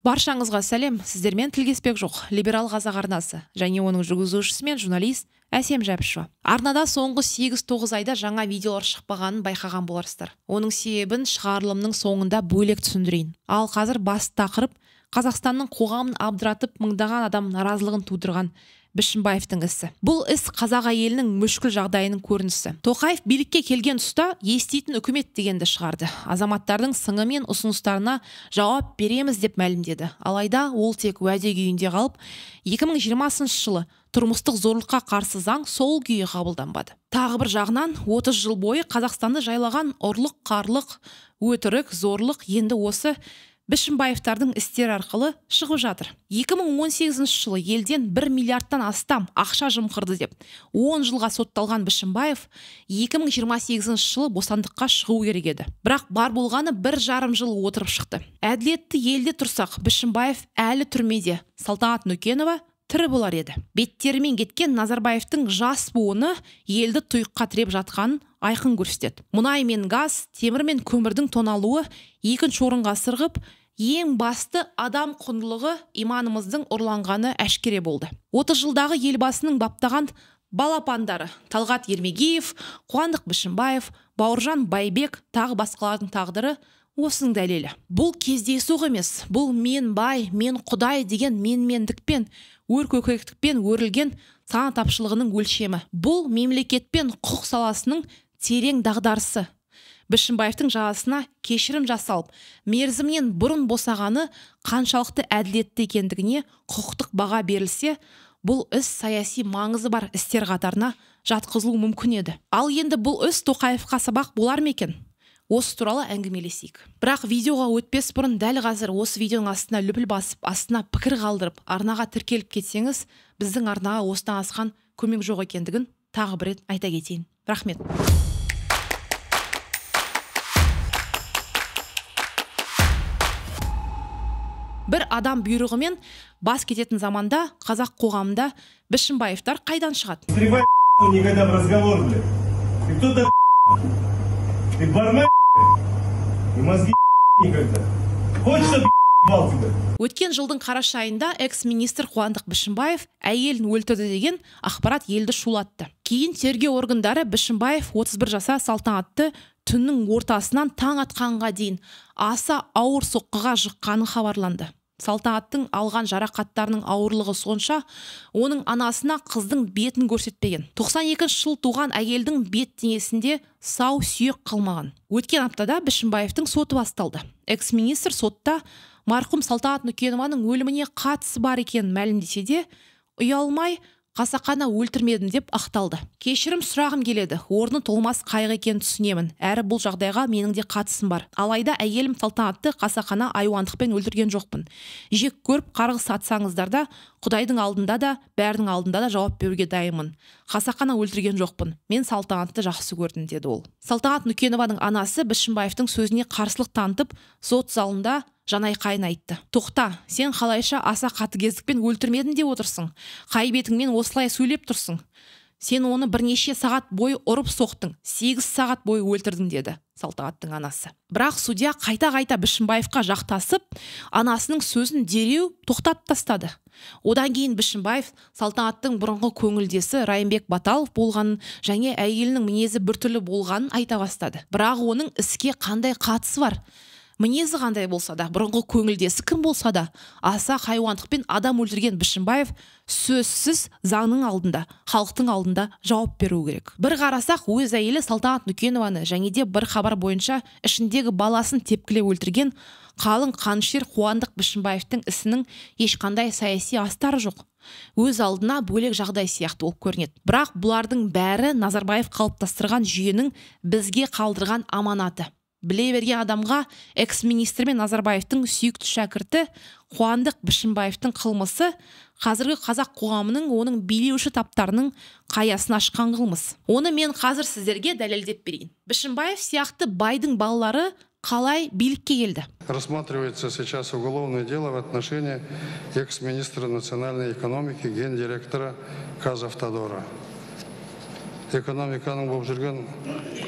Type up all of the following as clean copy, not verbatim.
Баршаңызға сәлем, сіздермен тілгеспек жоқ. Либерал қазақ арнасы және оның жүргізушісі мен журналист Әсем Жәбішева. Арнада соңғы 8-9 айда жаңа видеолар шықпағанын байқаған боларсыздар. Оның себебін шығарылымның соңында бөлек түсіндірейін. Ал қазір басты тақырып Қазақстанның қоғамын абдыратып мыңдаған адам наразылығын тудырған Бішімбаевтың ісі. Бұл іс қазақ әйелінің мүшкіл жағдайының көрінісі. Тоқаев билікке келген тұста еститін үкімет дегенді шығарды. Азаматтардың сыңы мен ұсыныстарына жауап береміз деп мәлімдеді. Алайда ол тек уәде күйінде қалып, 2020 жылы тұрмыстық зорлыққа қарсы заң сол күйі қабылданбады. Тағы бір жағынан 30 жыл бойы Қазақстанды жайлаған ұрлық, қарлық, өтірік, зорлық енді осы Бішімбаевтардың істер арқылы шығып жатыр. 2018 жылы елден 1 миллиардтан астам ақша жымқырды деп 10 жылға сотталған Бішімбаев 2028 жылы бостандыққа шығу керек еді. Бірақ бар болғаны 1,5 жыл отырып шықты. Әділетті елде тұрсақ, Бішімбаев әлі түрмеде, Салтанат Нүкенова тірі болар еді. Беттерімен кеткен Назарбаевтың жас буыны елді тұйыққа тіреп жатқанын айқын көрсетеді. Мұнай мен газ, темір мен көмірдің тоналуы екінші орынға сырғып, ең басты адам құндылығы иманымыздың ұрланғаны әшкере болды. 30 жылдағы елбасының баптаған балапандары Талғат Ермегиев, Қуандық Бішімбаев, Бауыржан Байбек тағы басқалардың тағдыры осының дәлелі. Бұл кездейсоқ емес, бұл мен бай, мен құдай деген менмендікпен, өркөкіректікпен өрілген сана тапшылығының өлшемі. Бұл мемлекет пен құқық саласының терең дағдарысы. Бішімбаевтың жазасына кешірім жасалып, мерзімнен бұрын босағаны қаншалықты әділетті екендігіне құқықтық баға берілсе, бұл іс саяси маңызы бар істер қатарына жатқызылуы мүмкін еді. Ал енді бұл іс Тоқаевқа сабақ болар ма екен? Осы туралы әңгімелесейік. Бірақ видеоға өтпес бұрын дәл қазір осы видеоның астына лүпіл басып, астына пікір қалдырып, арнаға тіркеліп кетсеңіз, біздің арнаға осыдан асқан көмек жоқ екендігін тағы бір рет айта кетейін. Рахмет. Бір адам бұйрығымен бас кететін заманда қазақ қоғамында Бішімбаевтар қайдан шығады? Никогда в разговор, блядь. Ты кто-то, ты бармен, и мозги никогда. Хочешь, чтобы ебал тебя? Өткен жылдың қараша айында экс-министр Қуандық Бішімбаев әйелін өлтірді деген ақпарат елді шулатты. Кейін тергеу органдары Бішімбаев 31 жаса Салтанатты түннің ортасынан таң атқанға дейін аса ауыр соққыға жыққаны хабарланды. Салтанаттың алған жарақаттарының ауырлығы сонша, оның анасына қыздың бетін көрсетпеген. 92 жыл туған әйелдің бет денесінде сау сүйек қалмаған. Өткен аптада Бішімбаевтың соты басталды. Экс-министр сотта марқұм Салтанат Нүкенованың өліміне қатысы бар екенін мәлімдесе де, ұялмай қасақана өлтірмедім деп ақталды. Кешірім сұрағым келеді. Орны толмас қайғы екенін түсінемін. Әрі бұл жағдайға менің де қатысым бар. Алайда әйелім Салтанатты қасақана айуандықпен өлтірген жоқпын. Жек көріп қарғыс атсаңыздар да, Құдайдың алдында да, бәрінің алдында да жауап беруге дайынмын. Қасақана өлтірген жоқпын. Мен Салтанатты жақсы көрдім, деді ол. Салтанат Нүкенованың анасы Бішімбаевтың сөзіне қарсылық танытып, сот залында жанайқайын айтты. Тоқта, сен қалайша аса қатыгездікпен өлтірмедің деп отырсың. Қай бетіңмен осылай сөйлеп тұрсың. Сен оны бірнеше сағат бойы ұрып соқтың, 8 сағат бойы өлтірдің, деді Салтанаттың анасы. Бірақ судья қайта-қайта Бішімбаевқа жақтасып, анасының сөзін дереу тоқтатып тастады. Одан кейін Бішімбаев Салтанаттың бұрынғы көңілдесі Райымбек Баталов болғанын және әйелінің мінезі біртүрлі болғанын айта бастады. Бірақ оның іске қандай қатысы бар? Мінезі қандай болса да, бұрынғы көңілдесі кім болса да, аса хайуандықпен адам өлтірген Бішімбаев сөзсіз заңның алдында, халықтың алдында жауап беру керек. Бір қарасақ, өз әйелі Салтанат Нүкенованы және де бір хабар бойынша ішіндегі баласын тепкілеп өлтірген қалың қанішер Қуандық Бішімбаевтың ісінің ешқандай саяси астары жоқ. Өз алдына бөлек жағдай сияқты болып көрінеді. Бірақ бұлардың бәрі Назарбаев қалыптастырған жүйенің бізге қалдырған аманаты. Біле берген адамға экс-министр мен Назарбаевтың сүйікті шәкірті Қуандық Бішімбаевтың қылмысы қазіргі қазақ қоғамының оның билеуші таптарының қаясын ашқан қылмыс. Оны мен қазір сіздерге дәлелдеп берейін. Бішімбаев сияқты байдың балалары қалай билікке келді? Рассматривается сейчас уголовное дело в отношении экс-министра национальной экономики, гендиректора Казавтодора. Экономиканың болып жүрген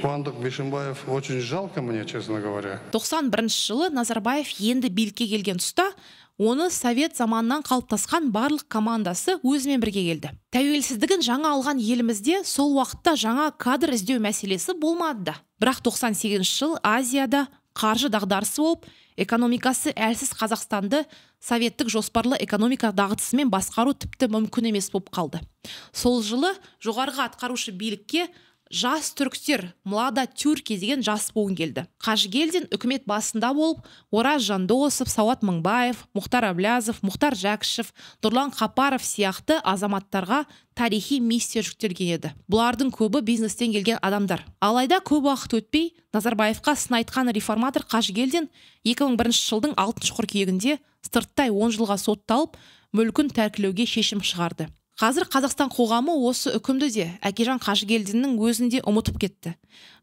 Қуандық Бішімбаев очень жалко мне, честно говоря. 91 жылы Назарбаев енді билікке келген тұста оны совет заманынан қалыптасқан барлық командасы өзімен бірге келді. Тәуелсіздігін жаңа алған елімізде сол уақытта жаңа кадр іздеу мәселесі болмады да. Бірақ 98 жыл Азияда қаржы дағдарысы болып, экономикасы әлсіз Қазақстанды советтік жоспарлы экономика дағдысымен басқару тіпті мүмкін емес болып қалды. Сол жылы жоғарғы атқарушы билікке жас түріктер, млада тюрки деген жас буын келді. Қажыгелдин үкімет басында болып, Ораз Жандосов, Сауат Мыңбаев, Мұхтар Әблязов, Мұхтар Жәкішев, Нұрлан Қапаров сияқты азаматтарға тарихи миссия жүктелген еді. Бұлардың көбі бизнестен келген адамдар. Алайда көп уақыт өтпей, Назарбаевқа сын айтқан реформатор Қажыгелдин 2001 жылдың 6 қыркүйегінде сырттай 10 жылға сотталып, мүлкін тәркілеуге шешім шығарды. Қазір Қазақстан қоғамы осы үкімді де Әкежан Қажыгелдиннің өзінде ұмытып кетті.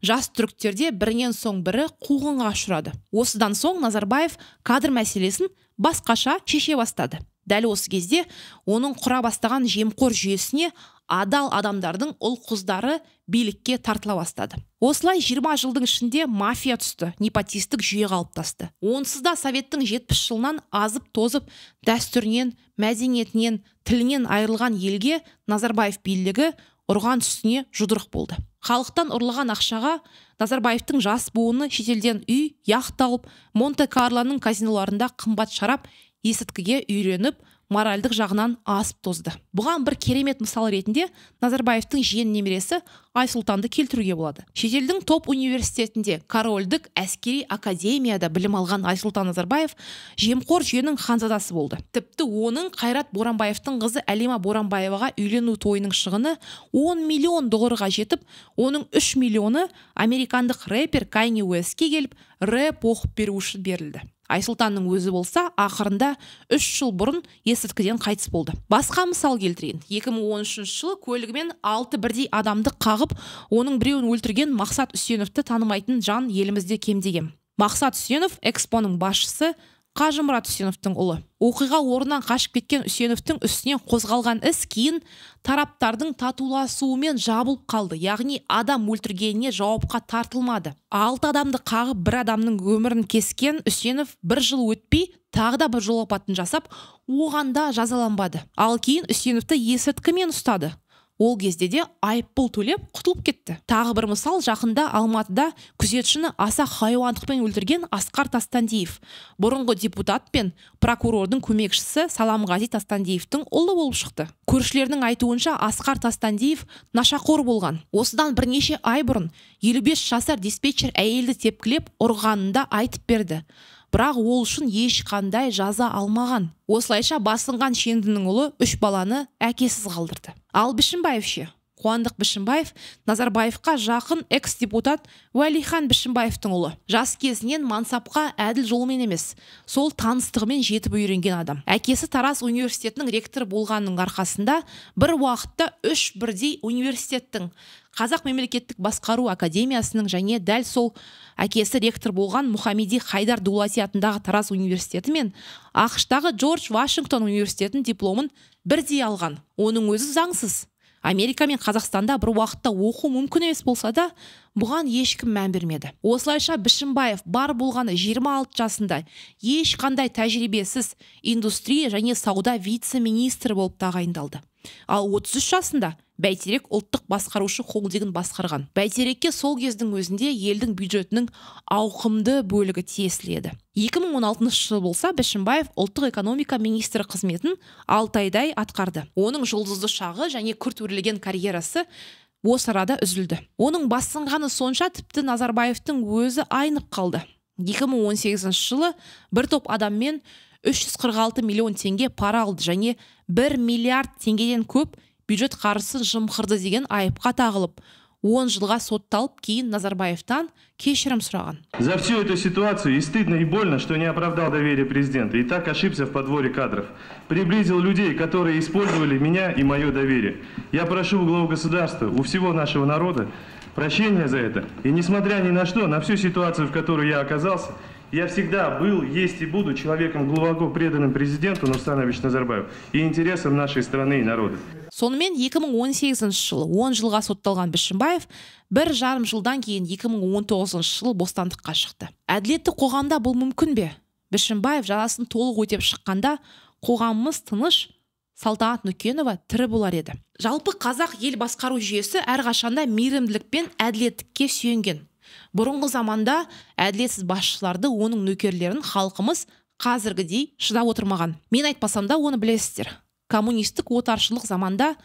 Жас түріктерде бірінен соң бірі қуғынға ұшырады. Осыдан соң Назарбаев кадр мәселесін басқаша шеше бастады. Дәл осы кезде оның құра бастаған жемқор жүйесіне адал адамдардың ұл-қыздары билікке тартыла бастады. Осылай 20 жылдың ішінде мафия түсті, непотистік жүйе қалыптасты. Онсыз да советтің 70 жылынан азып тозып, дәстүрінен, мәдениетінен, тілінен айырылған елге Назарбаев билігі ұрған үстіне жұдырық болды. Халықтан ұрлаған ақшаға Назарбаевтың жас буыны шетелден үй, яхт алып, Монте-Карлоның казиноларында қымбат шарап есірткіге үйреніп, моральдық жағынан асып тозды. Бұған бір керемет мысал ретінде Назарбаевтың жиен немересі Айсұлтанды келтіруге болады. Шетелдің топ университетінде, корольдік әскери академияда білім алған Айсұлтан Назарбаев жемқор жүйенің ханзадасы болды. Тіпті оның Қайрат Боранбаевтың қызы Әлима Боранбаеваға үйлену тойының шығыны 10 миллион долларға жетіп, оның 3 миллионы американдық рэпер Кайни Уэстке келіп, рэп оқып беру үшін берілді. Айсұлтанның өзі болса, ақырында 3 жыл бұрын есірткіден қайтыс болды. Басқа мысал келтірейін. 2013 жылы көлігімен 6 бірдей адамды қағып, оның біреуін өлтірген Мақсат Үсеновті танымайтын жан елімізде кемдеген. Мақсат Үсенов Экспоның басшысы, Қажымұрат Үсеновтің ұлы. Оқиға орнынан қашып кеткен Үсеновтің үстінен қозғалған іс кейін тараптардың татуласуымен жабылып қалды. Яғни адам өлтіргеніне жауапқа тартылмады. 6 адамды қағып, бір адамның өмірін кескен Үсенов 1 жыл өтпей тағы да бір жол апатын жасап, оған да жазаланбады. Ал кейін Үсеновті есірткімен ұстады. Ол кезде де айыппұл төлеп құтылып кетті. Тағы бір мысал, жақында Алматыда күзетшіні аса хайуандықпен өлтірген Асқар Тастандиев, бұрынғы депутат пен прокурордың көмекшісі Саламғазы Тастандиевтің ұлы болып шықты. Көршілердің айтуынша Асқар Тастандиев нашақор болған. Осыдан бірнеше ай бұрын 55 жасар диспетчер әйелді тепкілеп ұрғанында айтып берді. Бірақ ол үшін ешқандай жаза алмаған. Осылайша басынған Шендінің ұлы 3 баланы әкесіз қалдырды. Ал Бішімбаев ше? Қуандық Бішімбаев Назарбаевқа жақын экс-депутат Уәлихан Бішімбаевтың ұлы. Жас кезінен мансапқа әділ жолмен емес, сол таныстығымен жетіп үйренген адам. Әкесі Тараз университетінің ректоры болғанның арқасында бір уақытта 3 бірдей университеттің, Қазақ мемлекеттік басқару академиясының және дәл сол әкесі ректор болған Мұхамеди Хайдар Дулати атындағы Тараз университеті мен ақш-тағы Джордж Вашингтон университетінің дипломын бірдей алған. Оның өзі заңсыз. Америка мен Қазақстанда бір уақытта оқу мүмкін емес болса да, бұған ешкім мән бермеді. Осылайша Бішімбаев бар болғаны 26 жасында ешқандай тәжірибесіз индустрия және сауда вице-министрі болып тағайындалды. Ал 33 жасында Бәйтерек ұлттық басқарушы холдингін басқарған. Бәйтерекке сол кездің өзінде елдің бюджетінің ауқымды бөлігі тиесілі еді. 2016 жыл болса, Бішімбаев ұлттық экономика министрі қызметін 6 айдай атқарды. Оның жұлдызды шағы және күрт өрлеген карьерасы осы арада үзілді. Оның басынғаны сонша тіпті Назарбаевтың өзі айнып қалды. 2018 жылы бір топ адаммен 346 миллион теңге пара алды және 1 миллиард теңгеден көп бюджет қаржысын жымқырды деген айыпқа тағылып, 10 жылға сотталып, кейін Назарбаевтан кешірім сұраған. За всю эту ситуацию и стыдно, и больно, что не оправдал доверие президента и так ошибся в подборе кадров. Приблизил людей, которые использовали меня и мое доверие. Я прошу у главы государства, у всего нашего народа прощения за это. И несмотря ни на что, на всю ситуацию, в которой я оказался, я всегда был, есть и буду человеком глубоко преданным президенту Нурсултану Абишевичу Назарбаеву и интересам нашей страны и народа. Сонымен 2018 жылы 10 жылға сотталған Бішімбаев 1,5 жылдан кейін 2019 жылы бостандыққа шықты. Әділетті қоғамда бұл мүмкін бе? Бішімбаев жазасын толық өтеп шыққанда қоғамымыз тыныш, Салтанат Нүкенова тірі болар еді. Жалпы қазақ ел басқару жүйесі әрқашанда мейірімділік пен әділеттікке сүйенген. Бұрынғы заманда әділетсіз басшыларды, оның нөкерлерін халқымыз қазіргідей шыдап отырмаған. Мен айтпасам да оны білесіздер. Коммунистік отаршылық заманда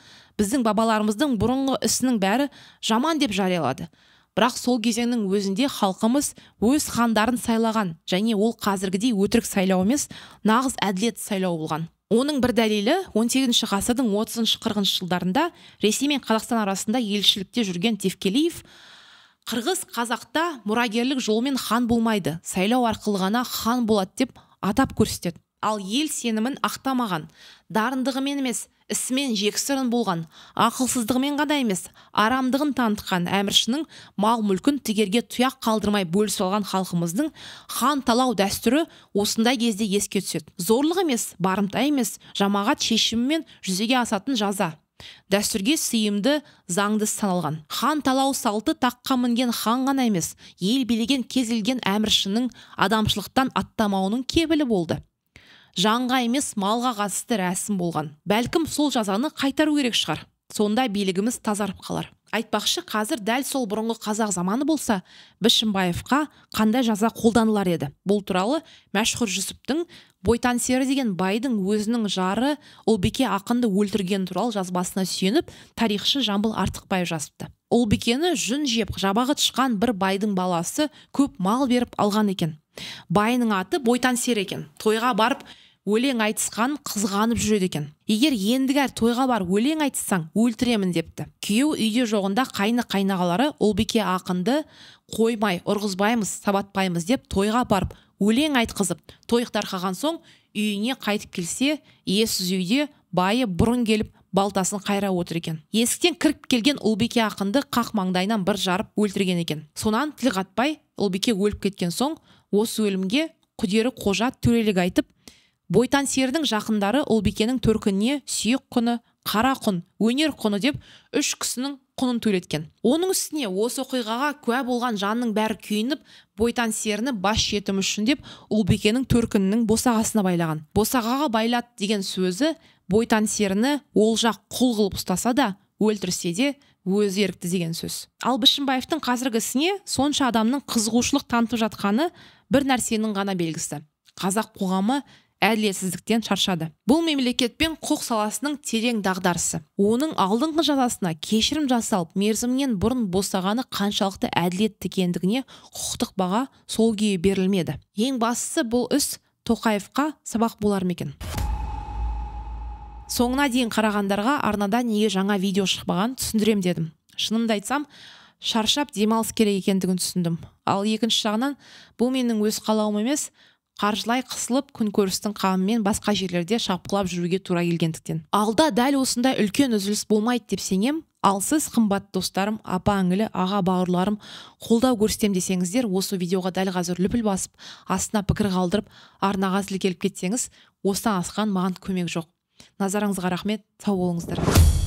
біздің бабаларымыздың бұрынғы ісінің бәрі жаман деп жариялады. Бірақ сол кезеңнің өзінде халқымыз өз хандарын сайлаған, және ол қазіргідей өтірік сайлау емес, нағыз әділет сайлау болған. Оның бір дәлелі 18 ғасырдың 30-40 жылдарында Ресей мен Қазақстан арасында елшілікте жүрген Тевкелиев қырғыз қазақта мұрагерлік жолмен хан болмайды, сайлау арқылы ғана хан болады деп атап көрсетеді. Ал ел сенімін ақтамаған, дарындығымен емес, ісімен жексұрын болған, ақылсыздығымен ғана емес, арамдығын танытқан әміршінің мал мүлкін тігерге тұяқ қалдырмай бөлісіп алған халқымыздың хан талау дәстүрі осындай кезде еске түседі. Зорлық емес, барымта емес, жамағат шешімімен жүзеге асатын жаза. Дәстүрге сыйымды, заңды саналған. Хан талау салты таққа мінген хан ғана емес, ел билеген кез келген әміршінің адамшылықтан аттамауының кепілі болды. Жанға емес, малға қатысты рәсім болған. Бәлкім сол жазаны қайтару керек шығар. Сонда билігіміз тазарып қалар. Айтпақшы, қазір дәл сол бұрынғы қазақ заманы болса, Бішімбаевқа қандай жаза қолданылар еді. Бұл туралы Мәшһүр Жүсіптің Бойтансері деген байдың өзінің жары Ұлбике ақынды өлтірген туралы жазбасына сүйеніп, тарихшы Жамбыл Артықбаев жазыпты. Ұлбикені жүн жеп, жабағы тышқан бір байдың баласы көп мал беріп алған екен. Байының аты Бойтансер екен. Тойға барып өлең айтысқан қызғанып жүреді екен. Егер ендігер тойға бар өлең айтсаң, өлтіремін депті. Күйеу үйде жоғында қайнағалары Ұлбике ақынды қоймай, ұрғызбаймыз, сабатпаймыз деп тойға барып өлең айтқызып, той тарқаған соң үйіне қайтып келсе, иесіз үйде байы бұрын келіп балтасын қайра отыр екен. Есіктен кіріп келген Ұлбике ақынды қақ маңдайынан бір жарып өлтірген екен. Сонан тіл қатпай Ұлбике өліп кеткен соң, осы өлімге құдері қожа төрелік айтып, Бойтансердің жақындары Ұлбикенің төркініне сүйек құны, қара құн, өнер құны деп 3 кісінің құнын төлеткен. Оның үстіне осы оқиғаға куә болған жанның бәрі күйініп, Бойтансеріні бас жетім үшін деп Ұлбикенің төркінінің босағасына байлаған. Босағаға байлат деген сөзі Бойтансеріні ол жақ құл қылып ұстаса да, өлтірсе де өзі ерікті деген сөз. Ал Бішімбаевтың қазіргі ісіне сонша адамның қызығушылық танытып жатқаны бір нәрсенің ғана белгісі. Қазақ қоғамы әділетсіздіктен шаршады. Бұл мемлекет пен құқық саласының терең дағдарысы. Оның алдыңғы жазасына кешірім жасалып, мерзімінен бұрын босағаны қаншалықты әділетті екендігіне құқықтық баға сол күйі берілмеді. Ең бастысы, бұл іс Тоқаевқа сабақ болар ма екен? Соңына дейін қарағандарға арнада неге жаңа видео шықпаған түсіндірем дедім. Шынымды айтсам, шаршап демалыс керек екендігін түсіндім. Ал екінші жағынан, бұл менің өз қалауым емес, қаржылай қысылып күнкөрістің қамымен басқа жерлерде шапқылап жүруге тура келгендіктен. Алда дәл осындай үлкен үзіліс болмайды деп сенем. Ал сіз, қымбат достарым, апа іңілі, аға бауырларым, қолдау көрсетем десеңіздер, осы видеоға дәл қазір лүпіл басып, астына пікір қалдырып, арнаға зіл келіп кетсеңіз, осыдан асқан маған көмек жоқ. Назарыңызға рахмет, сау болыңыздар.